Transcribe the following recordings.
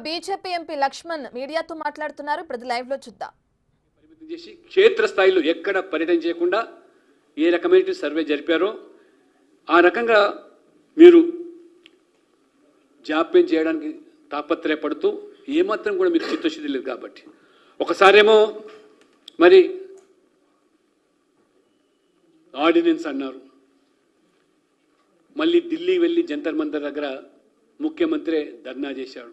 BJP MP Laxman మీడియాతో మాట్లాడుతున్నారు. ఇప్పుడు లైవ్ లో చూద్దాం. పరిమితం చేసి క్షేత్ర స్థాయిలో ఎక్కడ పర్యటన చేయకుండా ఏ రకమైన సర్వే జరిపారో ఆ రకంగా మీరు జాప్యం చేయడానికి తాపత్రయపడుతూ ఏమాత్రం కూడా మీకు చిత్తశుద్ధి లేదు. కాబట్టి ఒకసారేమో మరి ఆర్డినెన్స్ అన్నారు, మళ్ళీ ఢిల్లీ వెళ్ళి జంతర్ మంతర్ దగ్గర ముఖ్యమంత్రి ధర్నా చేశాడు.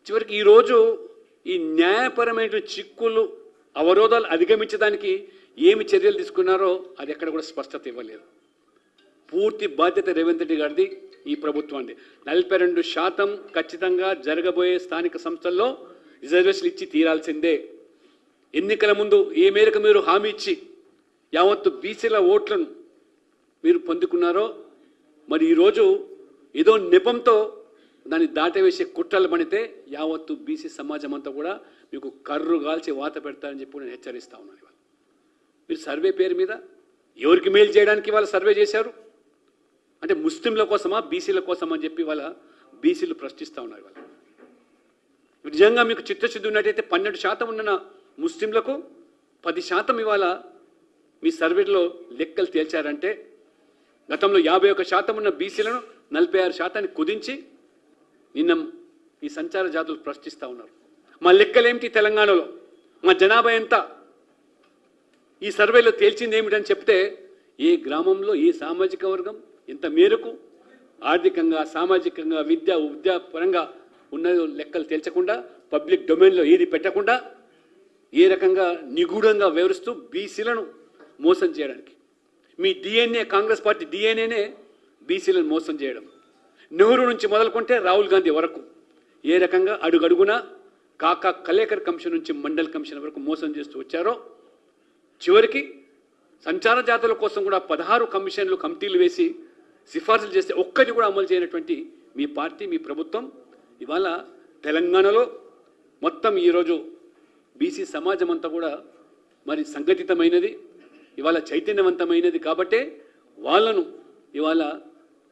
చివరికి ఈరోజు ఈ న్యాయపరమైన చిక్కులు అవరోధాలు అధిగమించడానికి ఏమి చర్యలు తీసుకున్నారో అది ఎక్కడ కూడా స్పష్టత ఇవ్వలేదు. పూర్తి బాధ్యత రేవంత్ రెడ్డి గారిది, ఈ ప్రభుత్వాన్ని. 42% ఖచ్చితంగా జరగబోయే స్థానిక సంస్థల్లో రిజర్వేషన్లు ఇచ్చి తీరాల్సిందే. ఎన్నికల ముందు ఏ మేరకు మీరు హామీ ఇచ్చి యావత్తు బీసీల ఓట్లను మీరు పొందుకున్నారో మరి ఈరోజు ఏదో నెపంతో దాన్ని దాటవేసే కుట్రలు పడితే యావత్తు బీసీ సమాజం అంతా కూడా మీకు కర్రు కాల్చి వాత పెడతారని చెప్పి నేను హెచ్చరిస్తా ఉన్నాను. ఇవాళ మీరు సర్వే పేరు మీద ఎవరికి మేలు చేయడానికి ఇవాళ సర్వే చేశారు అంటే ముస్లింల కోసమా బీసీల కోసమా అని చెప్పి ఇవాళ బీసీలు ప్రశ్నిస్తూ ఉన్నారు. ఇవాళ నిజంగా మీకు చిత్తశుద్ధి ఉన్నట్టయితే 12% ఉన్న ముస్లింలకు 10% ఇవాళ మీ సర్వేలో లెక్కలు తేల్చారంటే గతంలో 51% ఉన్న బీసీలను 46% కుదించి నిన్న ఈ సంచార జాతులు ప్రశ్నిస్తూ ఉన్నారు. మా లెక్కలేమిటి తెలంగాణలో, మా జనాభా ఎంత, ఈ సర్వేలో తేల్చింది ఏమిటని చెప్తే ఏ గ్రామంలో ఏ సామాజిక వర్గం ఎంత మేరకు ఆర్థికంగా సామాజికంగా విద్యా పరంగా ఉన్న లెక్కలు తేల్చకుండా పబ్లిక్ డొమైన్లో ఏది పెట్టకుండా ఏ రకంగా నిగూఢంగా వివరిస్తూ బీసీలను మోసం చేయడానికి మీ డిఎన్ఏ కాంగ్రెస్ పార్టీ డిఎన్ఏనే బీసీలను మోసం చేయడం. నెహ్రూ నుంచి మొదలుకుంటే రాహుల్ గాంధీ వరకు ఏ రకంగా అడుగడుగునా కాకా కలేకర్ కమిషన్ నుంచి మండల్ కమిషన్ వరకు మోసం చేస్తూ వచ్చారో చివరికి సంచార జాతుల కోసం కూడా 16 కమిటీలు వేసి సిఫార్సులు చేస్తే ఒక్కటి కూడా అమలు చేయనటువంటి మీ పార్టీ మీ ప్రభుత్వం ఇవాళ తెలంగాణలో మొత్తం ఈరోజు బీసీ సమాజం అంతా కూడా మరి సంఘటితమైనది, ఇవాళ చైతన్యవంతమైనది. కాబట్టే వాళ్ళను ఇవాళ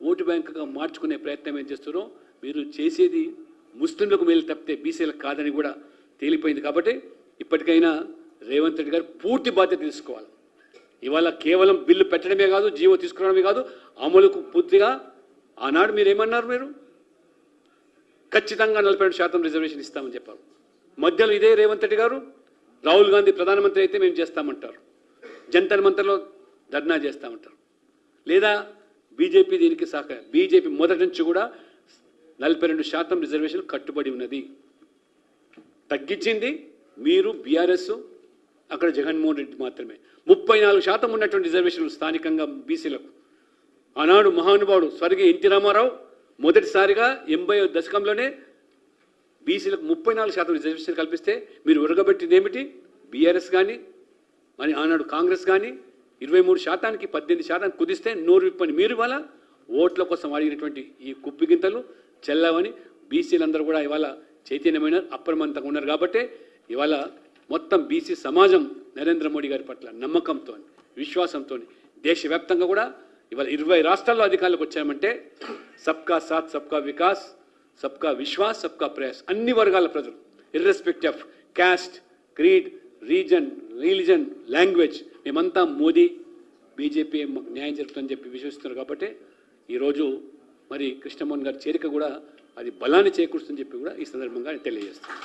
ఓటు బ్యాంకుగా మార్చుకునే ప్రయత్నం ఏం చేస్తున్నారో మీరు చేసేది ముస్లింలకు మేలు తప్పితే బీసీలకు కాదని కూడా తేలిపోయింది. కాబట్టి ఇప్పటికైనా రేవంత్ రెడ్డి గారు పూర్తి బాధ్యత తీసుకోవాలి. ఇవాళ కేవలం బిల్లు పెట్టడమే కాదు, జీవో తీసుకురావడమే కాదు, అమలుకు పూర్తిగా ఆనాడు మీరు ఏమన్నారు, మీరు ఖచ్చితంగా 42% రిజర్వేషన్ ఇస్తామని చెప్పారు. మధ్యలో ఇదే రేవంత్ రెడ్డి గారు రాహుల్ గాంధీ ప్రధానమంత్రి అయితే మేము చేస్తామంటారు, జంతర్ మంతర్లో ధర్నా చేస్తామంటారు. లేదా బీజేపీ దీనికి సహకారం, బీజేపీ మొదటి నుంచి కూడా 42% రిజర్వేషన్ కట్టుబడి ఉన్నది. తగ్గించింది మీరు బీఆర్ఎస్, అక్కడ జగన్మోహన్ రెడ్డి మాత్రమే. 34% ఉన్నటువంటి రిజర్వేషన్లు స్థానికంగా బీసీలకు ఆనాడు మహానుభావుడు స్వర్గీయ ఎన్టీ రామారావు మొదటిసారిగా 80వ దశకంలోనే బీసీలకు 34% రిజర్వేషన్ కల్పిస్తే మీరు ఉరగబెట్టింది ఏమిటి? బీఆర్ఎస్ కానీ మరి ఆనాడు కాంగ్రెస్ కానీ 23%కి 18% కుదిస్తే నోరు విప్పని మీరు ఇవాళ ఓట్ల కోసం అడిగినటువంటి ఈ కుప్పిగింతలు చెల్లవని బీసీలందరూ కూడా ఇవాళ చైతన్యమైన అప్రమత్తంగా ఉన్నారు. కాబట్టి ఇవాళ మొత్తం బీసీ సమాజం నరేంద్ర మోడీ గారి పట్ల నమ్మకంతో విశ్వాసంతో దేశవ్యాప్తంగా కూడా ఇవాళ 20 రాష్ట్రాల్లో అధికారులకు వచ్చామంటే సబ్కా సాత్ సబ్కా వికాస్ సబ్కా విశ్వాస్ సబ్కా ప్రయాస్, అన్ని వర్గాల ప్రజలు irrespective of caste, creed, reason, religion, language మేమంతా మోదీ బీజేపీ న్యాయం జరుగుతుందని చెప్పి విశ్వసిస్తున్నారు. కాబట్టి ఈరోజు మరి కృష్ణమోహన్ గారి చేరిక కూడా అది బలాన్ని చేకూరుస్తుందని చెప్పి కూడా ఈ సందర్భంగా తెలియజేస్తాను.